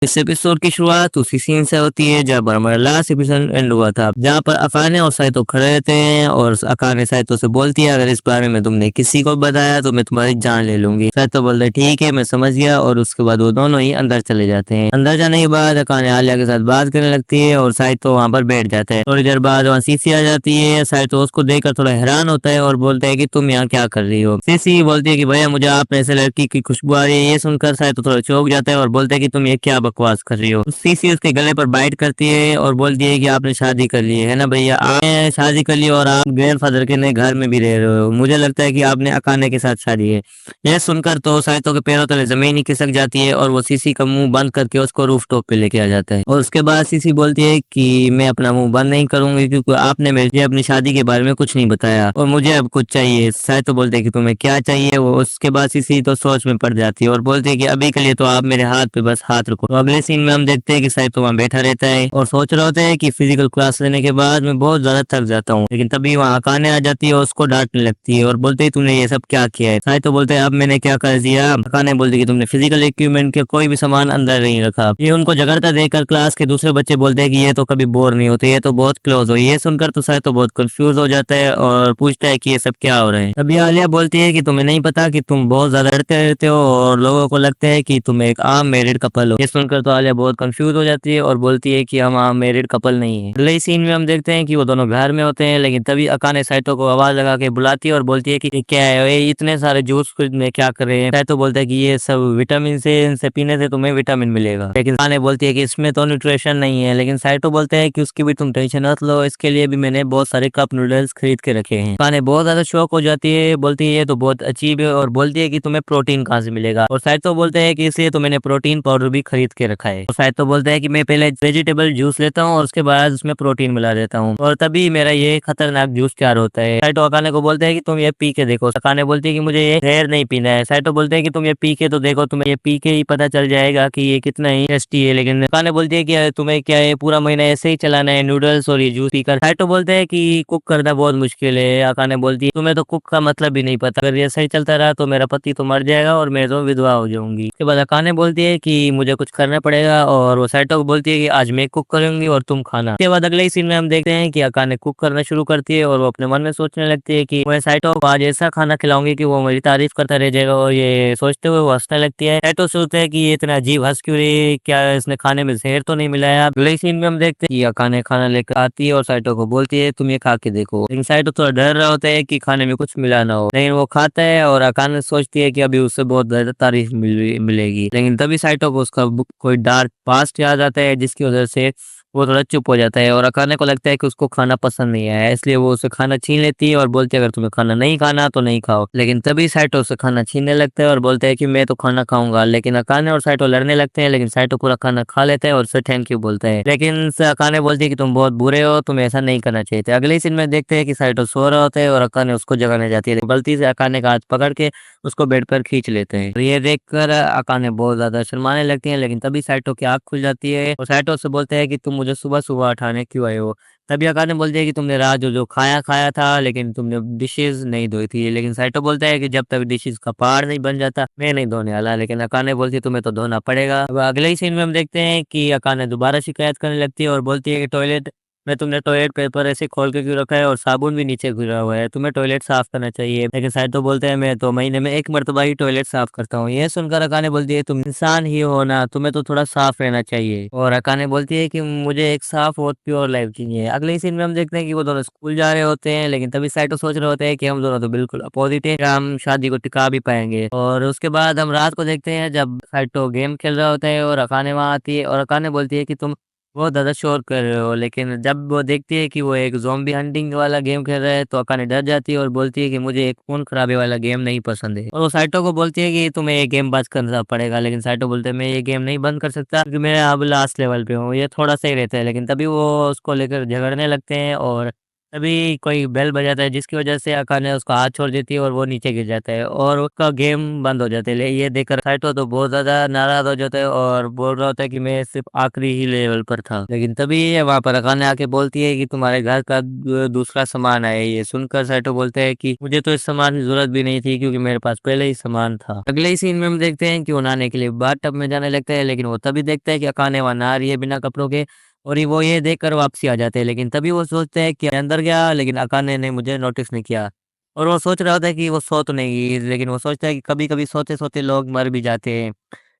इस एपिसोड की शुरुआत उसी सीन से होती है जब हमारा लास्ट एपिसोड एंड हुआ था, जहाँ पर अकाने और साइतो खड़े रहते हैं और अकाने साइतो से बोलती है, अगर इस बारे में तुमने किसी को बताया तो मैं तुम्हारी जान ले लूंगी। साइतो बोलता है ठीक है मैं समझ गया, और उसके बाद वो दोनों ही अंदर चले जाते हैं। अंदर जाने के बाद अकाने आलिया के साथ बात करने लगती है और साइतो वहाँ पर बैठ जाता है। थोड़ी देर बाद वहाँ सीसी आ जाती है। साइतो उसको देखकर थोड़ा हैरान होता है और बोलता है कि तुम यहाँ क्या कर रही हो। सीसी बोलती है कि भैया मुझे आप में से लड़की की खुशबू आ रही है। ये सुनकर साइतो थोड़ा चौंक जाता है और बोलता है कि तुम ये क्या बकवास कर रही हो। सीसी उसके गले पर बाइट करती है और बोलती है कि आपने शादी कर ली है ना भैया, आपने शादी कर ली और आप ग्रैंडफादर के नए घर में भी रह रहे हो। मुझे लगता है कि आपने अकाने के साथ शादी है। यह सुनकर तो साइतो के पैरों तले जमीन ही खिसक जाती है और वो सीसी का मुंह बंद करके उसको रूफ टॉप पे लेके आ जाता है। और उसके बाद सीसी बोलती है कि मैं अपना मुंह बंद नहीं करूंगी क्योंकि आपने मुझे अपनी शादी के बारे में कुछ नहीं बताया और मुझे अब कुछ चाहिए। साइतो बोलते है कि तुम्हें क्या चाहिए। वो उसके बाद सीसी तो सोच में पड़ जाती है और बोलती है कि अभी के लिए तो आप मेरे हाथ पे बस हाथ रखो। तो अगले सीन में हम देखते हैं कि साइतो वहाँ बैठा रहता है और सोच रहा होता है कि फिजिकल क्लास लेने के बाद मैं बहुत ज्यादा थक जाता हूँ, लेकिन तभी वहाँ अकाने आ जाती है और उसको डांटने लगती है और बोलते है तूने ये सब क्या किया है। साइतो बोलते है अब मैंने क्या कर दिया। अकाने बोलती है कि तुमने फिजिकल इक्विपमेंट के कोई भी सामान अंदर नहीं रखा। ये उनको झगड़ता देखकर क्लास के दूसरे बच्चे बोलते हैं कि ये तो कभी बोर नहीं होते, ये तो बहुत क्लोज हो। ये सुनकर तो साइतो बहुत कंफ्यूज हो जाता है और पूछता है कि ये सब क्या हो रहा है। तभी आलिया बोलती है कि तुम्हें नहीं पता कि तुम बहुत ज्यादा लड़ते रहते हो और लोगों को लगता है कि तुम एक आम मैरिड कपल हो। ये सुनकर तो आलिया बहुत कंफ्यूज हो जाती है और बोलती है कि हम आम मैरिड कपल नहीं है। अगले सीन में हम देखते हैं कि वो दोनों घर में होते हैं, लेकिन तभी अकाने साइतो को आवाज लगा के बुलाती है और बोलती है कि ये क्या है, ये इतने सारे जूस में क्या कर रहे हैं। साइतो बोलता है कि ये सब विटामिन से, इनसे पीने से तुम्हें विटामिन मिलेगा। लेकिन अकाने बोलती है कि इसमें तो न्यूट्रिशन नहीं है। लेकिन साइतो बोलते हैं कि उसकी भी तुम टेंशन मत लो, इसके लिए भी मैंने बहुत सारे कप नूडल्स खरीद के रखे हैं। अकाने बहुत ज्यादा शौक हो जाती है, बोलती है ये तो बहुत अजीब है और बोलती है कि तुम्हें प्रोटीन कहाँ से मिलेगा। और साइतो बोलते हैं कि इसलिए तो मैंने प्रोटीन पाउडर भी खरीद के रखा है। और साइतो बोलते हैं कि मैं पहले वेजिटेबल जूस लेता हूँ और उसके बाद उसमें प्रोटीन मिला देता हूँ और तभी मेरा ये खतरनाक जूस तैयार होता है। साइतो अकाने को बोलते हैं कि तुम ये पी के देखो। अकाने बोलती है कि मुझे ये जहर नहीं पीना है। साइतो बोलते हैं कि तुम ये पी के तो देखो, तुम्हें ये पी के ही पता चल जाएगा कि ये कितना ही टेस्टी है। लेकिन अकाने बोलती है कि तुम्हें क्या है पूरा महीना ऐसे ही चलाना है नूडल्स और ये जूस पीकर। साइतो बोलते हैं कि कुक करना बहुत मुश्किल है। अकाने बोलती है तुम्हें तो कुक का मतलब भी नहीं पता, अगर ये सही चलता रहा तो मेरा पति तो मर जाएगा और मैं तो विधवा हो जाऊंगी। उसके बाद अकाने बोलती है कि मुझे कुछ करना पड़ेगा और वो साइतो को बोलती है कि आज मैं कुक करूंगी और तुम खाना। उसके बाद अगले ही सीन में हम देखते हैं कि अकाने कुक करना शुरू करती है और वो अपने मन में सोचने लगती है कि मैं साइतो को आज ऐसा खाना खिलाऊंगी कि वो मेरी तारीफ करता रह जाएगा। और ये सोचते हुए वो हंसने लगती है। साइतो सोचता है कि ये इतना अजीब हंस क्यों रही है, क्या इसने खाने में जहर तो नहीं मिलाया। अगले सीन में हम देखते हैं कि अकाने खाना लेकर आती है और साइतो को बोलती है तुम ये खा के देखो। लेकिन साइतो थोड़ा डर रहा होता है कि खाने में कुछ मिला ना हो, लेकिन वो खाता है और अकाने सोचती है कि अभी उससे बहुत ज्यादा तारीफ मिलेगी। लेकिन तभी साइतो को उसका कोई डार्क पास्ट याद आता है जिसकी वजह से वो थोड़ा चुप हो जाता है और अकाने को लगता है कि उसको खाना पसंद नहीं आया, इसलिए वो उसे खाना छीन लेती है और बोलती है अगर तुम्हें खाना नहीं खाना तो नहीं खाओ। लेकिन तभी साइतो उसे खाना छीनने लगता है और बोलता है कि मैं तो खाना खाऊंगा। लेकिन अकाने और साइतो लड़ने लगते हैं, लेकिन साइतो पूरा खाना खा लेता है और उसे थैंक यू बोलता है। लेकिन अकाने बोलती है कि तुम बहुत बुरे हो, तुम्हें ऐसा नहीं करना चाहिए था। अगले सीन में देखते हैं कि साइतो सो रहा होता है और अकाने उसको जगाने जाती है, लेकिन गलती से अकाने का हाथ पकड़ के उसको बेड पर खींच लेते हैं। तो ये देखकर अकाने बहुत ज्यादा शर्माने लगती है, लेकिन तभी साइतो की आंख खुल जाती है और साइतो से बोलते हैं कि तुम मुझे सुबह सुबह उठाने क्यों आए हो। तभी अकाने बोलती है कि तुमने रात जो जो खाया खाया था, लेकिन तुमने डिशेज नहीं धोई थी। लेकिन साइतो बोलता है कि जब तक डिशेज का पहाड़ नहीं बन जाता मैं नहीं धोने वाला। लेकिन अकाने बोलती है तुम्हें तो धोना पड़ेगा। अब अगले ही सीन में हम देखते हैं कि अकाने दोबारा शिकायत करने लगती है और बोलती है कि टॉयलेट में तुमने टॉयलेट पेपर ऐसे खोल के क्यों रखा है और साबुन भी नीचे गिरा हुआ है, तुम्हें टॉयलेट साफ करना चाहिए। लेकिन साइतो बोलते हैं मैं तो महीने में एक मर्तबा ही टॉयलेट साफ करता हूँ। ये सुनकर अकाने बोलती है तुम इंसान ही हो ना, तुम्हें तो थोड़ा साफ रहना चाहिए। और अकाने बोलती है कि मुझे एक साफ और प्योर लाइफ चाहिए। अगले सीन में हम देखते हैं कि वो दोनों स्कूल जा रहे होते हैं, लेकिन तभी साइतो सोच रहे होते हैं कि हम दोनों तो बिल्कुल अपोजिट है, हम शादी को टिका भी पाएंगे। और उसके बाद हम रात को देखते हैं जब साइतो गेम खेल रहा होता है और अकाने वहां आती है और अकाने बोलती है कि तुम बहुत ज़्यादा शोर कर रहे हो। लेकिन जब वो देखती है कि वो एक ज़ॉम्बी हंटिंग वाला गेम खेल रहा है तो अकाने डर जाती है और बोलती है कि मुझे एक खून खराबे वाला गेम नहीं पसंद है। और वो साइतो को बोलती है कि तुम्हें ये गेम बंद करना पड़ेगा। लेकिन साइतो बोलते है मैं ये गेम नहीं बंद कर सकता क्योंकि मैं अब लास्ट लेवल पे हूँ, ये थोड़ा सही रहता है। लेकिन तभी वो उसको लेकर झगड़ने लगते हैं और तभी कोई बेल बजाता है जिसकी वजह से अकाने उसका हाथ छोड़ देती है और वो नीचे गिर जाता है और उसका गेम बंद हो जाता है। ये देखकर साइटो तो बहुत ज़्यादा नाराज़ हो जाता है और बोल रहा होता है कि मैं सिर्फ़ आखिरी ही लेवल पर था। लेकिन तभी वहाँ पर अकाने आके बोलती है कि तुम्हारे घर का दूसरा सामान है। ये सुनकर साइटो बोलता है कि मुझे तो इस सामान की ज़रूरत भी नहीं थी क्योंकि मेरे पास पहले ही सामान था। अगले ही सीन में हम देखते हैं कि वो नहाने के लिए बाथटब में जाने लगता है, लेकिन वो तभी देखता है कि अकाने वहाँ नहा रही है बिना कपड़ों के और वो ये देखकर वापसी आ जाते हैं। लेकिन तभी वो सोचते हैं कि मैं अंदर गया लेकिन अकाने ने मुझे नोटिस नहीं किया और वो सोच रहा होता है कि वो सो तो नहीं गई, लेकिन वो सोचता है कि कभी-कभी सोते-सोते लोग मर भी जाते हैं।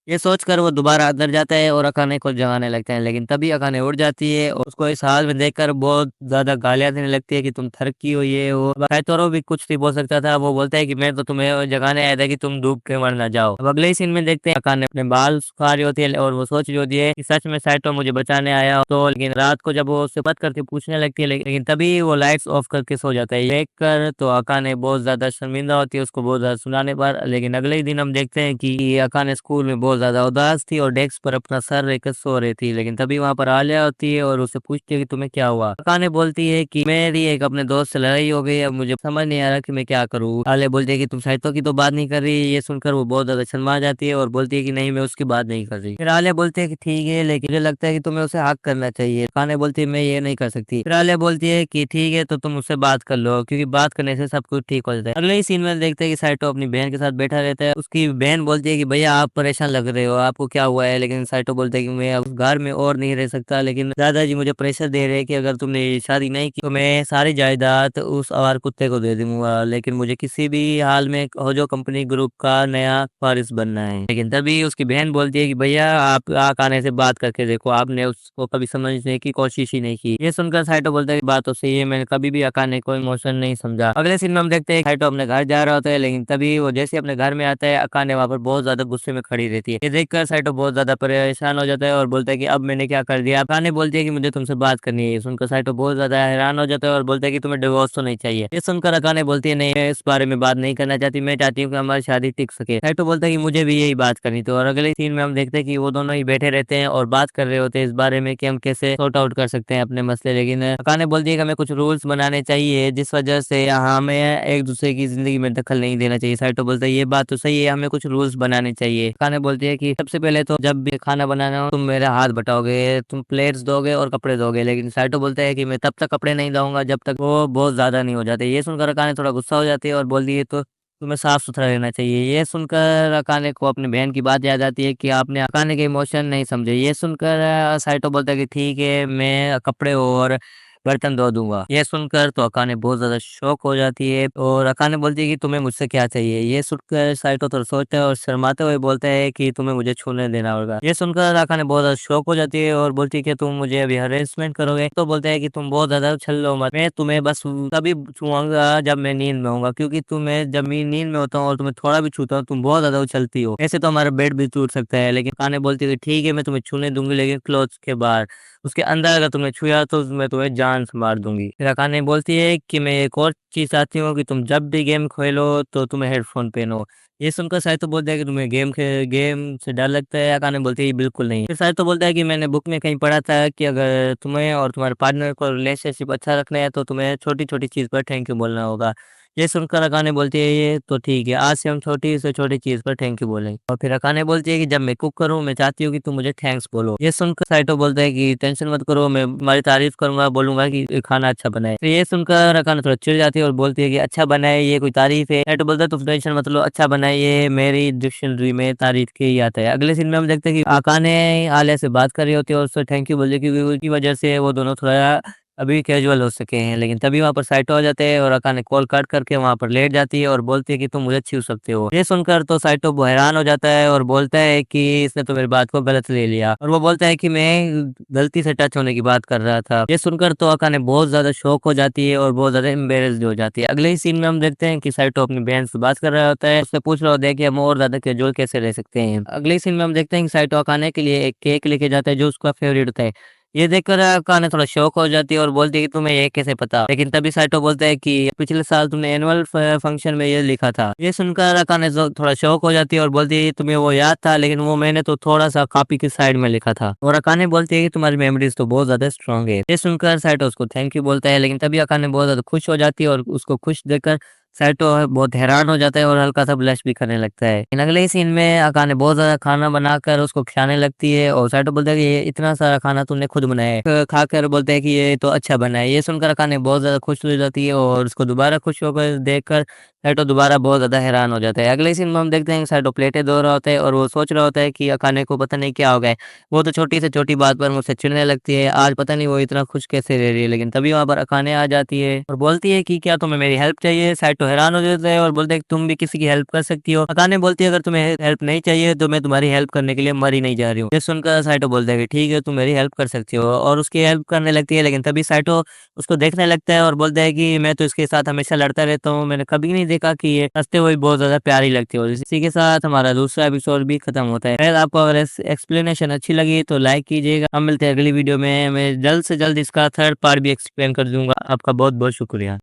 ये सोचकर वो दोबारा अंदर जाता है और अकाने को जगाने लगता है, लेकिन तभी अकाने उठ जाती है और उसको इस हाल में देखकर बहुत ज़्यादा गालियाँ देने लगती है कि तुम थरकी हो, ये हो। काइतोरो भी कुछ नहीं बोल सकता था, वो बोलता है कि मैं तो तुम्हें जगाने आया था कि तुम डूब के मर ना जाओ। अब अगले ही सीन में देखते हैं अकाने अपने बाल सुखा रही होती है और वो सोच रही होती है कि सच में साइटो मुझे बचाने आया हो तो, लेकिन रात को जब वो उससे बात करके पूछने लगती है लेकिन तभी वो लाइट्स ऑफ करके सो जाता है। देखकर तो अकाने बहुत ज़्यादा शर्मिंदा होती है उसको बहुत ज़्यादा सुनाने पर, लेकिन अगले ही दिन हम देखते हैं कि अकाने स्कूल में बहुत ज़्यादा उदास थी और डेस्क पर अपना सर रखकर सो रही थी। लेकिन तभी वहाँ पर आलिया होती है और उससे पूछती है कि तुम्हें क्या हुआ? अकाने बोलती है कि मेरी एक अपने दोस्त से लड़ाई हो गई, अब मुझे समझ नहीं आ रहा कि मैं क्या करूँ? आलिया बोलती है कि तुम साहित्य की तो बात नहीं कर रही। ये सुनकर वो बहुत ज़्यादा शर्मा जाती है और बोलती है कि नहीं, मैं उसकी बात नहीं कर रही। फिर आलिया बोलती है कि ठीक है, लेकिन मुझे लगता है कि तुम्हें उसे हक करना चाहिए। अकाने बोलती है मैं ये नहीं कर सकती। फिर आलिया बोलती है कि ठीक है, तो तुम उससे बात कर लो क्योंकि बात करने से सब कुछ ठीक हो जाता है। अगले ही सीन में देखते हैं कि साइटो अपनी बहन के साथ बैठा रहता है। उसकी बहन बोलती है कि भैया आप परेशान लग रहे हो, आपको क्या हुआ है? लेकिन साइटो बोलता है कि मैं अब घर में और नहीं रह सकता, लेकिन दादाजी मुझे प्रेशर दे रहे हैं कि अगर तुमने शादी नहीं की तो मैं सारी जायदाद उस आवारा कुत्ते को दे दूंगा, लेकिन मुझे किसी भी हाल में होजो कंपनी ग्रुप का नया वारिस बनना है। लेकिन तभी उसकी बहन बोलती है कि भैया आप आने से बात करके देखो, आपने उसको कभी समझने की कोशिश ही नहीं की। ये सुनकर साइटो बोलता है कि बात तो सही है, मैंने कभी भी अकाने को इमोशन नहीं समझा। अगले सीन में हम देखते हैं साइटो अपने घर जा रहा होता है, लेकिन तभी वो जैसे अपने घर में आता है अकाने वहाँ पर बहुत ज्यादा गुस्से में खड़ी रहती है। ये देखकर साइटो बहुत ज्यादा परेशान हो जाता है और बोलता है कि अब मैंने क्या कर दिया? अकाने बोलती है कि मुझे तुमसे बात करनी है। ये सुनकर साइटो बहुत ज्यादा हैरान हो जाता है और बोलता है कि तुम्हें डिवोर्स तो नहीं चाहिए। ये सुनकर अकाने बोलती है नहीं, मैं इस बारे में बात नहीं करना चाहती, मैं चाहती हूँ कि हमारी शादी टिक सके। साइटो बोलता है कि मुझे भी यही बात करनी थी और अगले सीन में हम देखते हैं कि वो दोनों ही बैठे रहते हैं और बात कर रहे होते हैं इस बारे में कि हम कैसे सॉर्ट आउट कर सकते हैं अपने मसले। लेकिन अकाने बोलती है कि हमें कुछ रूल्स बनाने चाहिए जिस वजह से हमें एक दूसरे की जिंदगी में दखल नहीं देना चाहिए। साइटो बोलता है ये बात तो सही है, हमें कुछ रूल्स बनाने चाहिए। अकाने बोलती है कि सबसे पहले तो जब भी खाना बनाना हो तुम मेरा हाथ बटाओगे, तुम प्लेट्स दोगे और कपड़े दोगे। लेकिन साइटो बोलता है कि मैं तब तक कपड़े नहीं दूंगा जब तक वो बहुत ज्यादा नहीं हो जाते। ये सुनकर अकाने थोड़ा गुस्सा हो जाती है और बोलती है तो तुम्हें साफ-सुथरा रहना चाहिए। ये सुनकर अकाने को अपनी बहन की बात याद आती है कि आपने अकाने के इमोशन नहीं समझे। ये सुनकर साइटो बोलता है कि ठीक है, मैं कपड़े और बर्तन धो दूँगा। ये सुनकर तो अकाने बहुत ज़्यादा शॉक हो जाती है और अकाने बोलती है कि तुम्हें मुझसे क्या चाहिए? ये सुनकर साइटो थोड़ा सोचता है और शर्माते हुए बोलता है कि तुम्हें मुझे छूने देना होगा। ये सुनकर अकाने बहुत ज़्यादा शॉक हो जाती है और बोलती है कि तुम मुझे अभी हैरेसमेंट करोगे? तो बोलता है कि तुम बहुत ज़्यादा छल्लो मत। मैं तुम्हें बस तभी छूऊँगा जब मैं नींद में होऊँगा, क्योंकि तुम्हें जब मैं नींद में होता हूँ और तुम्हें थोड़ा भी छूता हूँ, तुम बहुत ज़्यादा उछलती हो। ऐसे तो हमारा बेड भी टूट सकता है। लेकिन अकाने बोलती है कि ठीक है, मैं तुम्हें छूने दूँगी लेकिन क्लॉथ्स के बाहर। उसके अंदर अगर तुमने छुआ तो मैं तुम्हें जान से मार दूँगी। फिर अकाने बोलती है कि मैं एक और चीज़ चाहती हूँ कि तुम जब भी गेम खेलो तो तुम्हें हेडफ़ोन पहनो। ये सुनकर साहित्य बोलता है कि तुम्हें गेम से डर लगता है? अकाने बोलती है बिल्कुल नहीं। फिर साहित्य बोलता है कि मैंने बुक में कहीं पढ़ा था कि अगर तुम्हें और तुम्हारे पार्टनर को रिलेशनशिप अच्छा रखना है तो तुम्हें छोटी-छोटी चीज़ पर थैंक यू बोलना होगा। ये सुनकर अकाने बोलती है ये तो ठीक है, आज से हम छोटी से छोटी चीज़ पर थैंक यू बोलेंगे। और फिर अकाने बोलती है कि जब मैं कुक करूँ मैं चाहती हूँ कि तुम मुझे थैंक्स बोलो। ये सुनकर साइटो बोलता है कि टेंशन मत करो, मैं तुम्हारी तारीफ करूँगा, बोलूँगा कि खाना अच्छा बना है। फिर ये सुनकर अकाने थोड़ा चिढ़ जाती है और बोलती है कि अच्छा बना है ये कोई तारीफ है? साइटो बोलता है तुम टेंशन मत लो, अच्छा बना है ये मेरी डिक्शनरी में तारीफ के ही आता है। अगले सीन में हम देखते हैं कि अकाने आलिया से बात कर रही होती है और उससे थैंक यू बोल रही है क्योंकि उसकी वजह से वो दोनों थोड़ा अभी कैजुअल हो सके हैं। लेकिन तभी वहाँ पर साइटो आ जाते हैं और अकाने कॉल कट करके वहाँ पर लेट जाती है और बोलती है कि तुम मुझे छू सकते हो। ये सुनकर तो साइटो हैरान हो जाता है और बोलता है कि इसने तो मेरी बात को गलत ले लिया और वो बोलता है कि मैं गलती से टच होने की बात कर रहा था। ये सुनकर तो अकाने बहुत ज्यादा शॉक हो जाती है और बहुत ज्यादा एम्बेरस्ड हो जाती है। अगले ही सीन में हम देखते हैं कि साइटो अपनी बहन से बात कर रहा होता है, उससे पूछ रहा होता है कि हम और ज्यादा कैजुअल कैसे रह सकते हैं। अगले सीन में हम देखते हैं कि साइटो अकाने के लिए एक केक लेके जाता है जो उसका फेवरेट होता है। ये देखकर अकाने थोड़ा शॉक हो जाती है और बोलती है कि तुम्हें ये कैसे पता? लेकिन तभी साइटो बोलता है कि पिछले साल तुमने एनुअल फंक्शन में ये लिखा था। ये सुनकर अकाने थोड़ा शॉक हो जाती है और बोलती है तुम्हें वो याद था, लेकिन वो मैंने तो थोड़ा सा कॉपी की साइड में लिखा था। और अकाने बोलती है कि तुम्हारी मेमोरीज तो बहुत ज्यादा स्ट्रांग है। ये सुनकर साइटो उसको थैंक यू बोलता है, लेकिन तभी अकाने बहुत ज्यादा खुश हो जाती है और उसको खुश देखकर सैटो है बहुत हैरान हो जाता है और हल्का-सा ब्लश भी करने लगता है। लेकिन अगले ही सीन में अकाने बहुत ज़्यादा खाना बनाकर उसको खिलाने लगती है और सैटो बोलता है कि ये इतना सारा खाना तूने खुद बनाया है। खाकर बोलता है कि ये तो अच्छा बना है। ये सुनकर अकाने बहुत ज़्यादा खुश हो जाती है और उसको दोबारा खुश होकर देखकर सैटो दोबारा बहुत ज़्यादा हैरान हो जाता है। अगले सीन में हम देखते हैं कि सैटो प्लेटें धो रहा होता है और वो सोच रहा होता है कि अकाने को पता नहीं क्या हो गया है। वो तो छोटी से छोटी बात पर मुझसे चिढ़ने लगती है। आज पता नहीं वो इतना खुश कैसे रह रही है। लेकिन तभी वहाँ पर अकाने आ जाती है और बोलती है कि क्या तुम्हें मेरी हेल्प चाहिए? सैटो हैरान हो जाता है और बोलता है कि तुम भी किसी की हेल्प कर सकती हो। अकाने बोलती है अगर तुम्हें हेल्प नहीं चाहिए तो मैं तुम्हारी हेल्प करने के लिए मर ही नहीं जा रही हूँ। ये सुनकर सैटो बोलता है कि ठीक है तुम मेरी हेल्प कर सकती हो और उसकी हेल्प करने लगती है। लेकिन तभी सैटो उसको देखने लगता है और बोलता है कि मैं तो इसके साथ हमेशा लड़ता रहता हूँ। मैंने कभी नहीं देखा कि ये हँसते हुए बहुत ज़्यादा प्यारी लगती है। और इसी के साथ हमारा दूसरा एपिसोड भी खत्म होता है। अगर आपको अगर एक्सप्लेनेशन अच्छी लगी तो लाइक कीजिएगा। हम मिलते हैं अगली वीडियो में। मैं जल्द से जल्द इसका थर्ड पार्ट भी एक्सप्लेन कर दूंगा। आपका बहुत बहुत शुक्रिया।